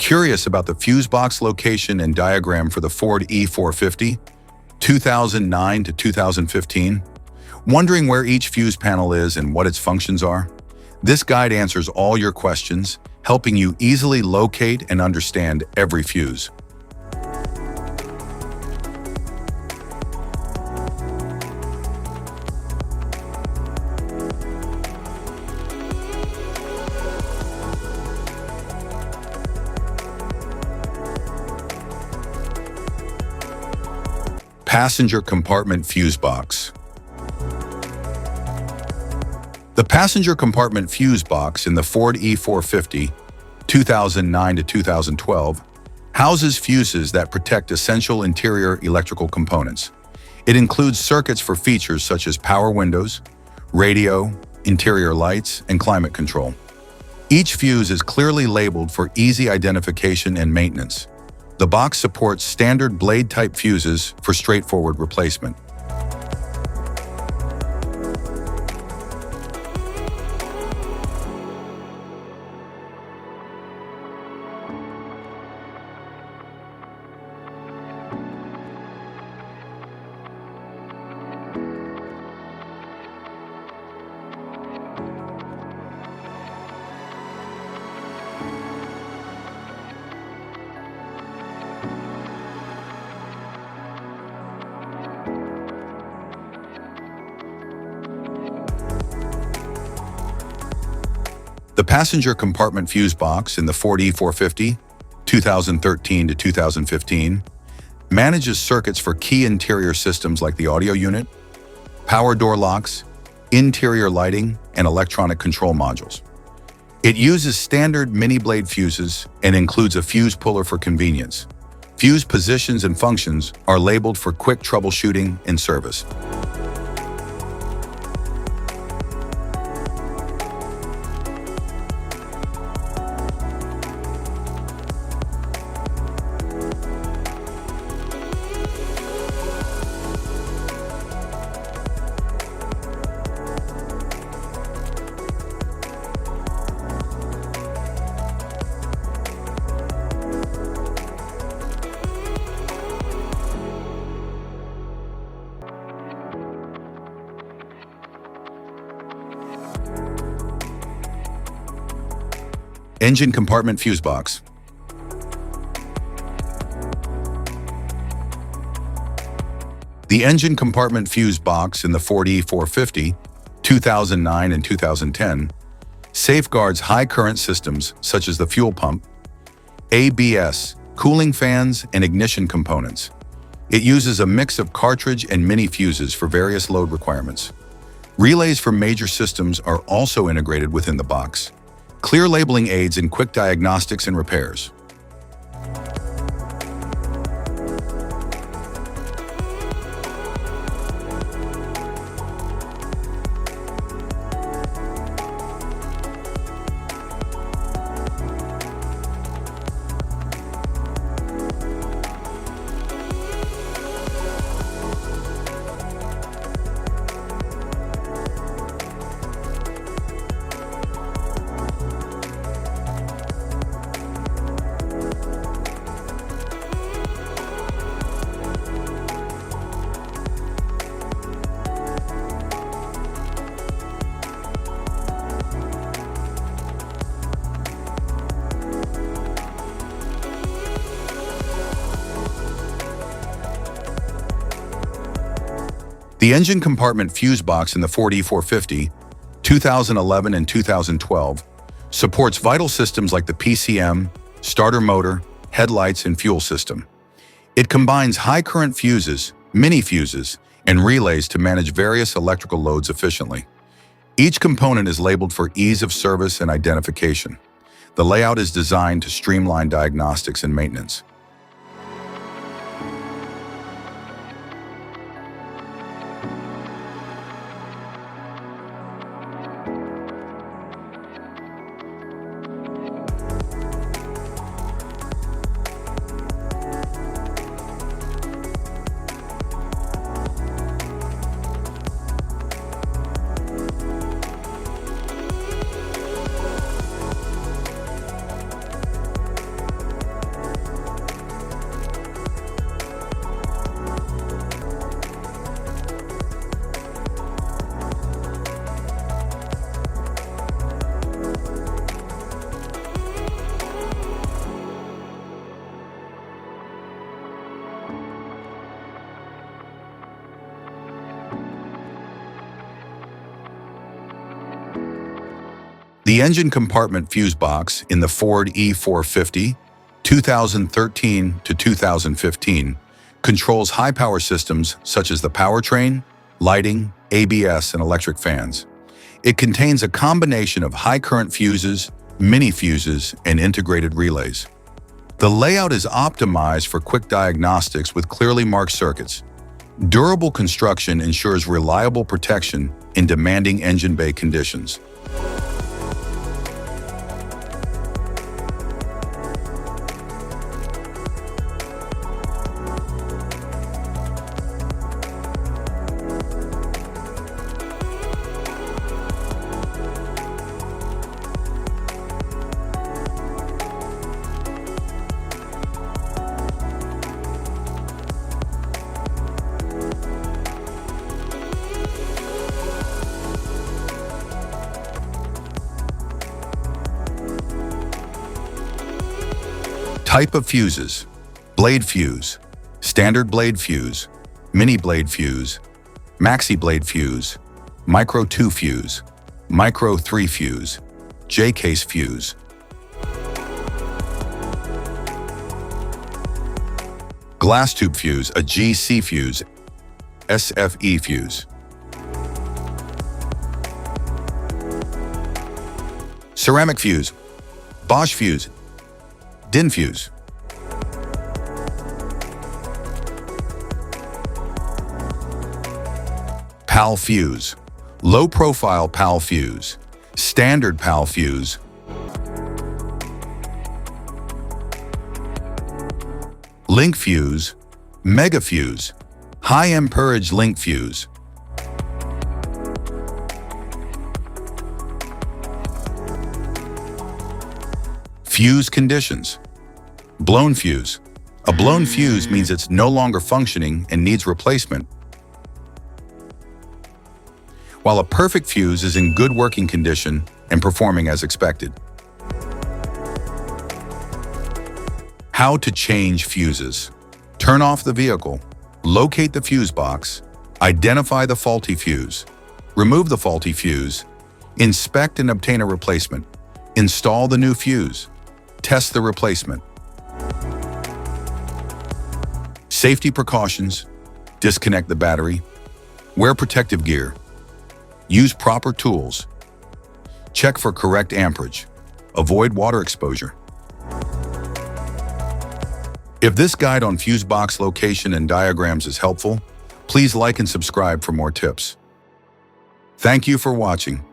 Curious about the fuse box location and diagram for the Ford E-450, 2009 to 2015? Wondering where each fuse panel is and what its functions are? This guide answers all your questions, helping you easily locate and understand every fuse. Passenger compartment fuse box. The passenger compartment fuse box in the Ford E-450, 2009 to 2012, houses fuses that protect essential interior electrical components. It includes circuits for features such as power windows, radio, interior lights, and climate control. Each fuse is clearly labeled for easy identification and maintenance. The box supports standard blade-type fuses for straightforward replacement. The passenger compartment fuse box in the Ford E-450, 2013 to 2015, manages circuits for key interior systems like the audio unit, power door locks, interior lighting, and electronic control modules. It uses standard mini-blade fuses and includes a fuse puller for convenience. Fuse positions and functions are labeled for quick troubleshooting and service. Engine compartment fuse box. The engine compartment fuse box in the Ford E-450, 2009 and 2010, safeguards high current systems such as the fuel pump, ABS, cooling fans, and ignition components. It uses a mix of cartridge and mini fuses for various load requirements. Relays for major systems are also integrated within the box. Clear labeling aids in quick diagnostics and repairs. The engine compartment fuse box in the Ford E-450, 2011 and 2012, supports vital systems like the PCM, starter motor, headlights, and fuel system. It combines high-current fuses, mini fuses, and relays to manage various electrical loads efficiently. Each component is labeled for ease of service and identification. The layout is designed to streamline diagnostics and maintenance. The engine compartment fuse box in the Ford E-450, 2013 to 2015, controls high-power systems such as the powertrain, lighting, ABS, and electric fans. It contains a combination of high-current fuses, mini fuses, and integrated relays. The layout is optimized for quick diagnostics with clearly marked circuits. Durable construction ensures reliable protection in demanding engine bay conditions. Type of fuses: blade fuse, standard blade fuse, mini blade fuse, maxi blade fuse, micro 2 fuse, micro 3 fuse, J-case fuse. Glass tube fuse, a GC fuse, SFE fuse. Ceramic fuse, Bosch fuse, DIN fuse. PAL fuse, low profile PAL fuse, standard PAL fuse. Link fuse, mega fuse, high amperage link fuse. Fuse conditions: blown fuse. A blown fuse means it's no longer functioning and needs replacement, while a perfect fuse is in good working condition and performing as expected. How to change fuses: turn off the vehicle, locate the fuse box, identify the faulty fuse, remove the faulty fuse, inspect and obtain a replacement, install the new fuse, test the replacement. Safety precautions: disconnect the battery, wear protective gear, use proper tools, check for correct amperage, avoid water exposure. If this guide on fuse box location and diagrams is helpful, please like and subscribe for more tips. Thank you for watching.